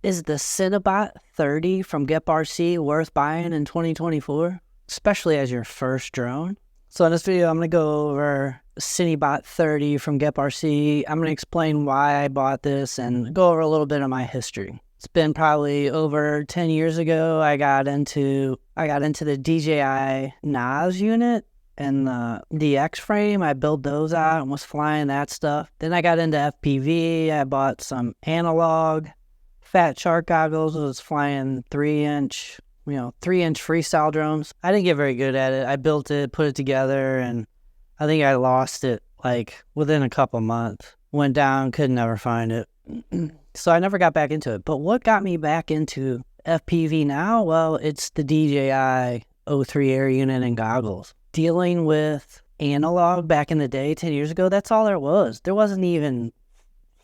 Is the Cinebot 30 from Geprc worth buying in 2024, especially as your first drone? So in this video, I'm going to go over Cinebot 30 from Geprc. I'm going to explain why I bought this and go over a little bit of my history. It's been probably over 10 years ago. I got into the DJI NAS unit and the DX frame. I built those out and was flying that stuff. Then I got into FPV. I bought some analog Fat Shark goggles. I was flying 3-inch freestyle drones. I didn't get very good at it. I built it, put it together, and I think I lost it like within a couple months. Went down, could never find it. So I never got back into it. But what got me back into FPV now? Well, it's the DJI O3 Air unit and goggles. Dealing with analog back in the day, 10 years ago, that's all there was. There wasn't even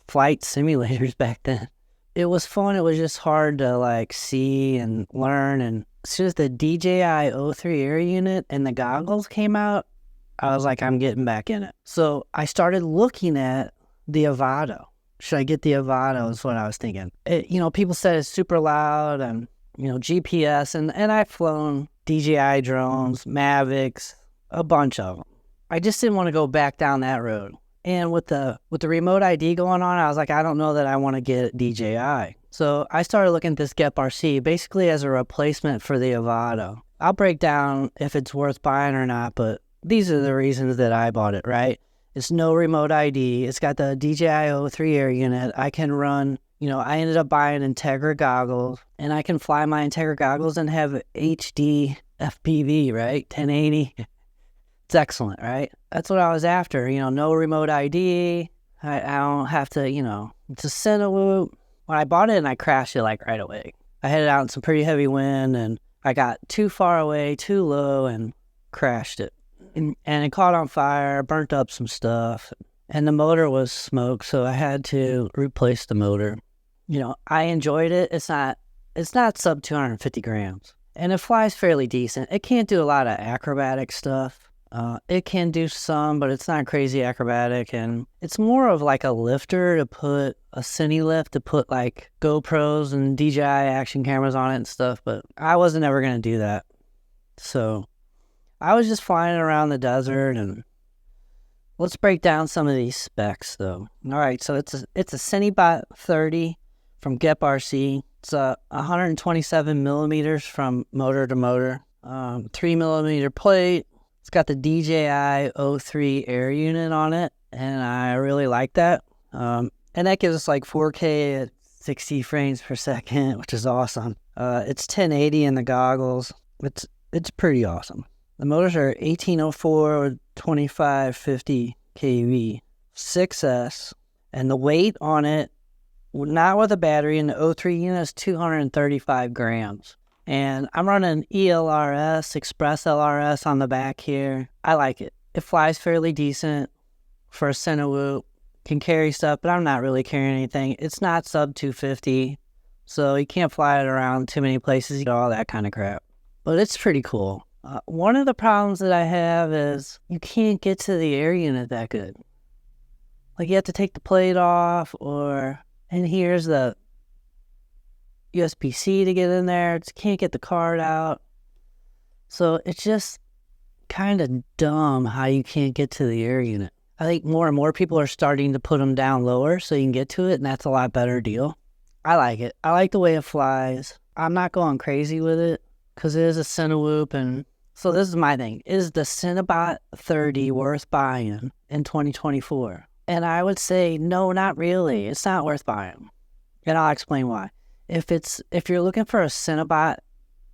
flight simulators back then. It was fun. It was just hard to see and learn. And as soon as the DJI O3 Air unit and the goggles came out, I was like, I'm getting back in it. So I started looking at the Avado. Should I get the Avado is what I was thinking. People said it's super loud and, GPS. And I've flown DJI drones, Mavics, a bunch of them. I just didn't want to go back down that road. And with the remote ID going on, I was like, I don't know that I want to get DJI. So I started looking at this Geprc basically as a replacement for the Avado. I'll break down if it's worth buying or not, but these are the reasons that I bought it, right? It's no remote ID. It's got the DJI O3 Air unit. I can run, I ended up buying Integra goggles, and I can fly my Integra goggles and have HD FPV, right? 1080. It's excellent, right? That's what I was after. No remote ID. I don't have to, it's a cinewhoop. When I bought it and I crashed it right away. I headed out in some pretty heavy wind and I got too far away, too low, and crashed it. And it caught on fire, burnt up some stuff, and the motor was smoked, so I had to replace the motor. I enjoyed it. It's not sub 250 grams. And it flies fairly decent. It can't do a lot of acrobatic stuff. It can do some, but it's not crazy acrobatic, and it's more of a lifter to put a cine lift to put GoPros and DJI action cameras on it and stuff, but I wasn't ever going to do that. So I was just flying around the desert, and let's break down some of these specs though. All right, so it's a Cinebot 30 from Geprc. It's 127 millimeters from motor to motor, 3 millimeter plate. It's got the DJI O3 Air unit on it, and I really like that. And that gives us 4K at 60 frames per second, which is awesome. It's 1080 in the goggles. It's pretty awesome. The motors are 1804 with 2550 kV, 6S, and the weight on it, not with a battery, in the O3 unit is 235 grams. And I'm running ELRS, Express LRS on the back here. I like it. It flies fairly decent for a cinewhoop. Can carry stuff, but I'm not really carrying anything. It's not sub 250, so you can't fly it around too many places, all that kind of crap. But it's pretty cool. One of the problems that I have is you can't get to the air unit that good. You have to take the plate off, and here's the USB-C to get in there. Just can't get the card out. So it's just kind of dumb how you can't get to the air unit. I think more and more people are starting to put them down lower so you can get to it, and that's a lot better deal. I like it. I like the way it flies. I'm not going crazy with it because it is a cinewhoop, and so this is my thing. Is the Cinebot 30 worth buying in 2024? And I would say, no, not really. It's not worth buying. And I'll explain why. If you're looking for a Cinebot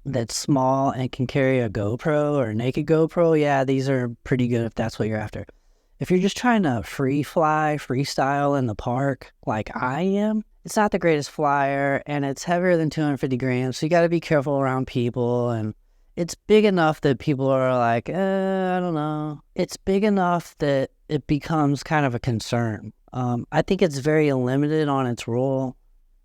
that's small and can carry a GoPro or a naked GoPro, yeah, these are pretty good if that's what you're after. If you're just trying to freestyle in the park like I am, it's not the greatest flyer, and it's heavier than 250 grams, so you got to be careful around people, and it's big enough that people are like, I don't know. It's big enough that it becomes kind of a concern. I think it's very limited on its role.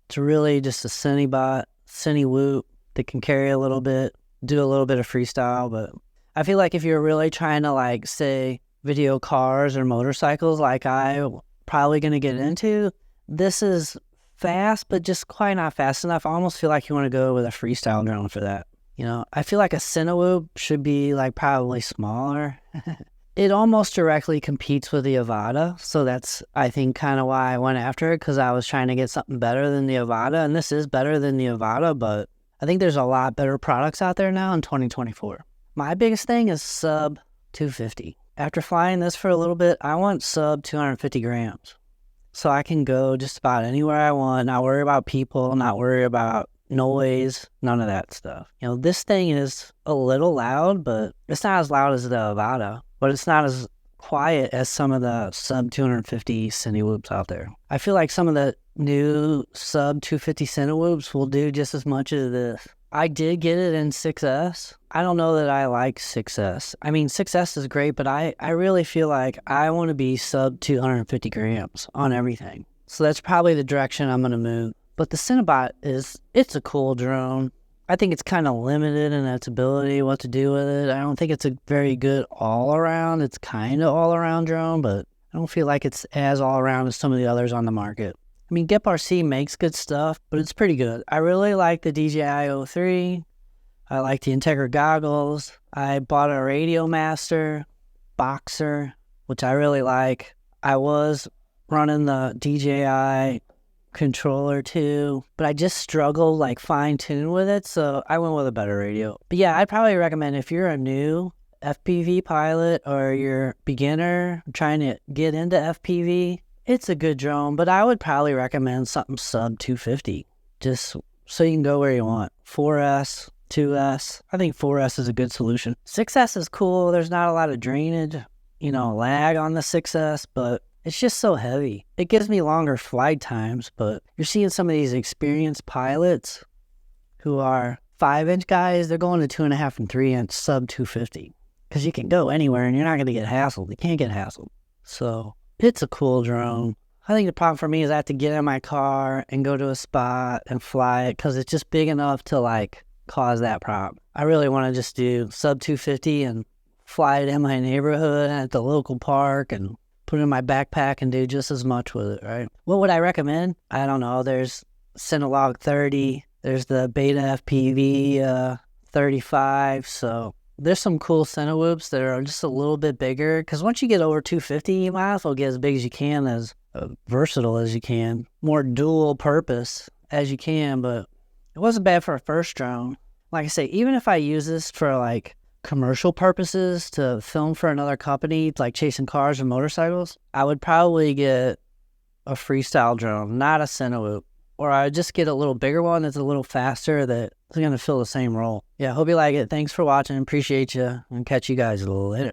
It's really just a cinewhoop that can carry a little bit, do a little bit of freestyle. But I feel like if you're really trying to say video cars or motorcycles like I probably going to get into, this is fast, but just quite not fast enough. I almost feel like you want to go with a freestyle drone for that. You know, I feel like a cinewhoop should be like probably smaller. It almost directly competes with the Avata, so that's, I think, kind of why I went after it, because I was trying to get something better than the Avata, and this is better than the Avata, but I think there's a lot better products out there now in 2024. My biggest thing is sub 250. After flying this for a little bit, I want sub 250 grams. So I can go just about anywhere I want, not worry about people, not worry about noise, none of that stuff. You know, this thing is a little loud, but it's not as loud as the Avata, but it's not as quiet as some of the sub 250 cinewhoops out there. I feel like some of the new sub 250 cinewhoops will do just as much as this. I did get it in 6S. I don't know that I like 6S. I mean, 6S is great, but I really feel like I want to be sub 250 grams on everything. So that's probably the direction I'm going to move. But the Cinebot it's a cool drone. I think it's kind of limited in its ability, what to do with it. I don't think it's a very good all-around. It's kind of all-around drone, but I don't feel like it's as all-around as some of the others on the market. I mean, Geprc makes good stuff, but it's pretty good. I really like the DJI 03. I like the Integra goggles. I bought a Radio Master Boxer, which I really like. I was running the DJI controller too, but I just struggled like fine-tune with it, so I went with a better radio. But yeah, I'd probably recommend, if you're a new FPV pilot or you're beginner trying to get into FPV, it's a good drone, but I would probably recommend something sub 250, just so you can go where you want. 4S, 2S, I think 4S is a good solution. 6S is cool, there's not a lot of drainage, lag on the 6S, but it's just so heavy. It gives me longer flight times, but you're seeing some of these experienced pilots who are 5-inch guys, they're going to 2.5 and 3-inch sub 250, because you can go anywhere and you're not going to get hassled. You can't get hassled. So it's a cool drone. I think the problem for me is I have to get in my car and go to a spot and fly it, because it's just big enough to like cause that problem. I really want to just do sub 250 and fly it in my neighborhood at the local park and put it in my backpack and do just as much with it, right? What would I recommend? I don't know. There's Cinelog 30. There's the Beta FPV 35. So there's some cool cinewhoops that are just a little bit bigger, because once you get over 250, you might as well get as big as you can, as versatile as you can, more dual purpose as you can. But it wasn't bad for a first drone. Like I say, even if I use this for like commercial purposes to film for another company, like chasing cars or motorcycles, I would probably get a freestyle drone, not a cinewhoop. Or I would just get a little bigger one that's a little faster, that's going to fill the same role. Yeah, hope you like it. Thanks for watching. Appreciate you. And catch you guys later.